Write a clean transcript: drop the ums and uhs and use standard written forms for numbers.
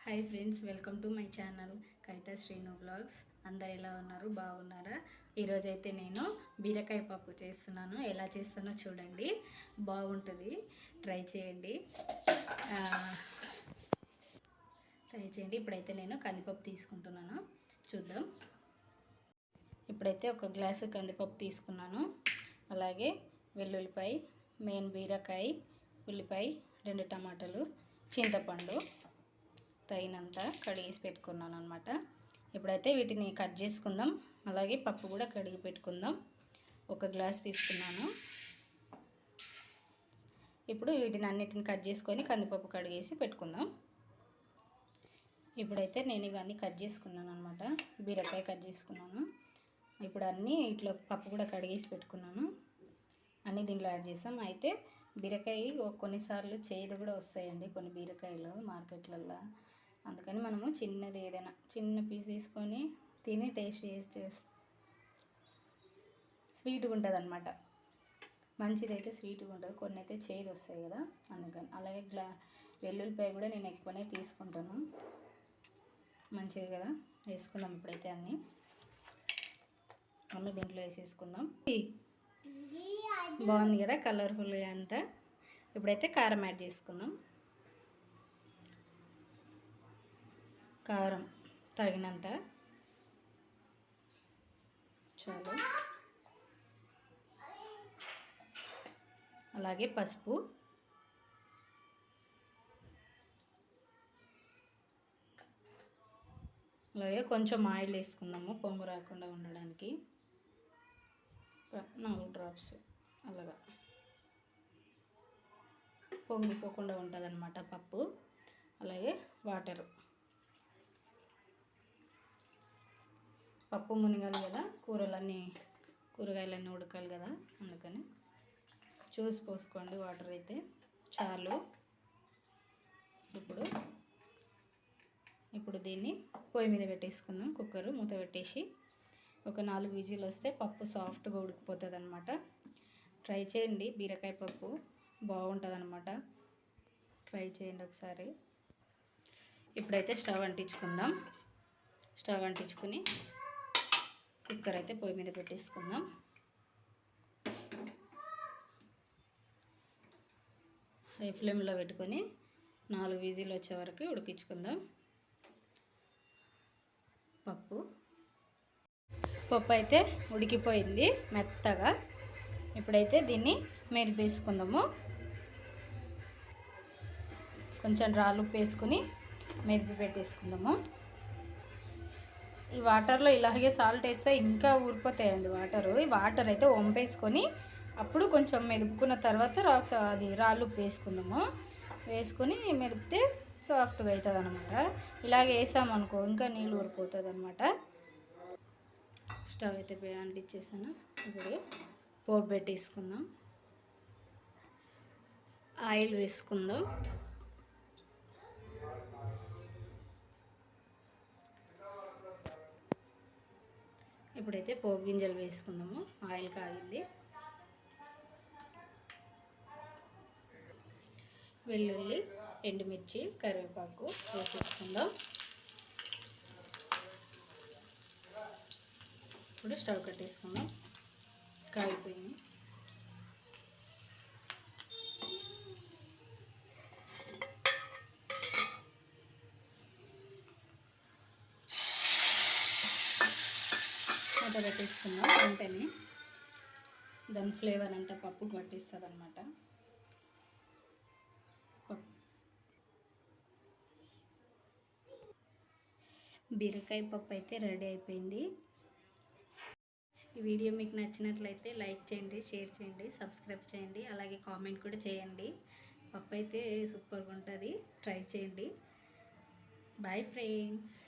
Hi friends, welcome to my channel Kavitha Srinu blogs. అందరు ఎలా ఉన్నారు? బాగున్నారా? ఈరోజైతే నేను బీరకాయ పప్పు చేస్తున్నాను. ఎలా చేస్తానో చూడండి, బాగుంటుంది. ట్రై చేయండి. ఇప్పుడైతే నేను కందిపప్పు తీసుకుంటున్నాను, చూద్దాం. ఇప్పుడైతే ఒక గ్లాసు కందిపప్పు తీసుకున్నాను. అలాగే వెల్లుల్లిపాయ, మెయిన్ బీరకాయ, ఉల్లిపాయ, 2 టమాటాలు, చింతపండు తగినంత కడిగేసి పెట్టుకున్నాను అనమాట. ఇప్పుడైతే వీటిని కట్ చేసుకుందాం. అలాగే పప్పు కూడా కడిగి పెట్టుకుందాం. ఒక గ్లాస్ తీసుకున్నాను. ఇప్పుడు వీటిని అన్నిటిని కట్ చేసుకొని కందిపప్పు కడిగేసి పెట్టుకుందాం. ఇప్పుడైతే నేను ఇవన్నీ కట్ చేసుకున్నాను అనమాట. బీరకాయ కట్ చేసుకున్నాను. ఇప్పుడు అన్నీ ఇట్లా పప్పు కూడా కడిగేసి పెట్టుకున్నాను. అన్నీ దీంట్లో యాడ్ చేసాం. అయితే బీరకాయ కొన్నిసార్లు చేదు కూడా వస్తాయండి, కొన్ని బీరకాయలు మార్కెట్లలో. అందుకని మనము చిన్నది ఏదైనా చిన్న పీస్ తీసుకొని తిని టేస్ట్ చేస్తే స్వీట్గా ఉంటుంది అనమాట. మంచిదైతే స్వీట్గా ఉంటుంది, కొన్ని అయితే చేదు వస్తాయి కదా, అందుకని. అలాగే వెల్లుల్లిపాయ కూడా నేను ఎక్కువనే తీసుకుంటాను, మంచిది కదా. వేసుకుందాం ఇప్పుడైతే అన్నీ దీంట్లో వేసేసుకుందాం. బాగుంది కదా కలర్ఫుల్గా అంతా. ఇప్పుడైతే కారం యాడ్ చేసుకుందాం. కారం తగినంత చాలు. అలాగే పసుపు, అలాగే కొంచెం ఆయిల్ వేసుకుందాము పొంగు రాకుండా ఉండడానికి. 4 డ్రాప్స్ అలాగా పొంగిపోకుండా ఉంటుంది అన్నమాట పప్పు. అలాగే వాటరు, పప్పు మునిగాలి కదా, కూరగాయలన్నీ ఉడకాలి కదా, అందుకని చూసి పోసుకోండి వాటర్ అయితే చాలు. ఇప్పుడు దీన్ని పొయ్యి మీద పెట్టేసుకుందాం. కుక్కర్ మూత పెట్టేసి ఒక 4 విజిల్ వస్తే పప్పు సాఫ్ట్గా ఉడికిపోతుంది అనమాట. ట్రై చేయండి, బీరకాయ పప్పు బాగుంటుంది అనమాట. ట్రై చేయండి ఒకసారి. ఇప్పుడైతే స్టవ్ అంటించుకుందాం. స్టవ్ అంటించుకుని కుక్కర్ అయితే పొయ్యి మీద పెట్టేసుకుందాం. హై ఫ్లేమ్లో పెట్టుకొని 4 విజిల్ వచ్చే వరకు ఉడికించుకుందాం. పప్పు అయితే ఉడికిపోయింది మెత్తగా. ఇప్పుడైతే దీన్ని మెదిపేసుకుందాము. కొంచెం రాళ్ళు వేసుకుని మెదిపి పెట్టేసుకుందాము. ఈ వాటర్లో ఇలాగే సాల్ట్ వేస్తే ఇంకా ఊరిపోతాయండి వాటరు. ఈ వాటర్ అయితే వంపేసుకొని అప్పుడు కొంచెం మెదుపుకున్న తర్వాత రాళ్ళు వేసుకుందాము. వేసుకొని మెదిపితే సాఫ్ట్గా అవుతుంది అనమాట. ఇలాగ వేసామనుకో ఇంకా నీళ్ళు ఊరిపోతుంది అనమాట. స్టవ్ అయితే అంటించేసాను. ఇప్పుడు పోపు పెట్టేసుకుందాం. ఆయిల్ వేసుకుందాం. ఇప్పుడైతే పోపు గింజలు వేసుకుందాము. ఆయిల్ కాగింది. వెల్లుల్లి, ఎండుమిర్చి, కరివేపాకు వేసేసుకుందాం. ఇప్పుడు స్టవ్ కట్టేసుకుందాం. కాగిపోయింది. మూత పెట్టేసుకుందాం. వెంటనే దాని ఫ్లేవర్ అంతా పప్పు పట్టిస్తుంది అనమాట. బీరకాయ పప్పు అయితే రెడీ అయిపోయింది. ఈ వీడియో మీకు నచ్చినట్లయితే లైక్ చేయండి, షేర్ చేయండి, సబ్స్క్రైబ్ చేయండి, అలాగే కామెంట్ కూడా చేయండి. పప్పు అయితే సూపర్గా ఉంటుంది, ట్రై చేయండి. Bye friends.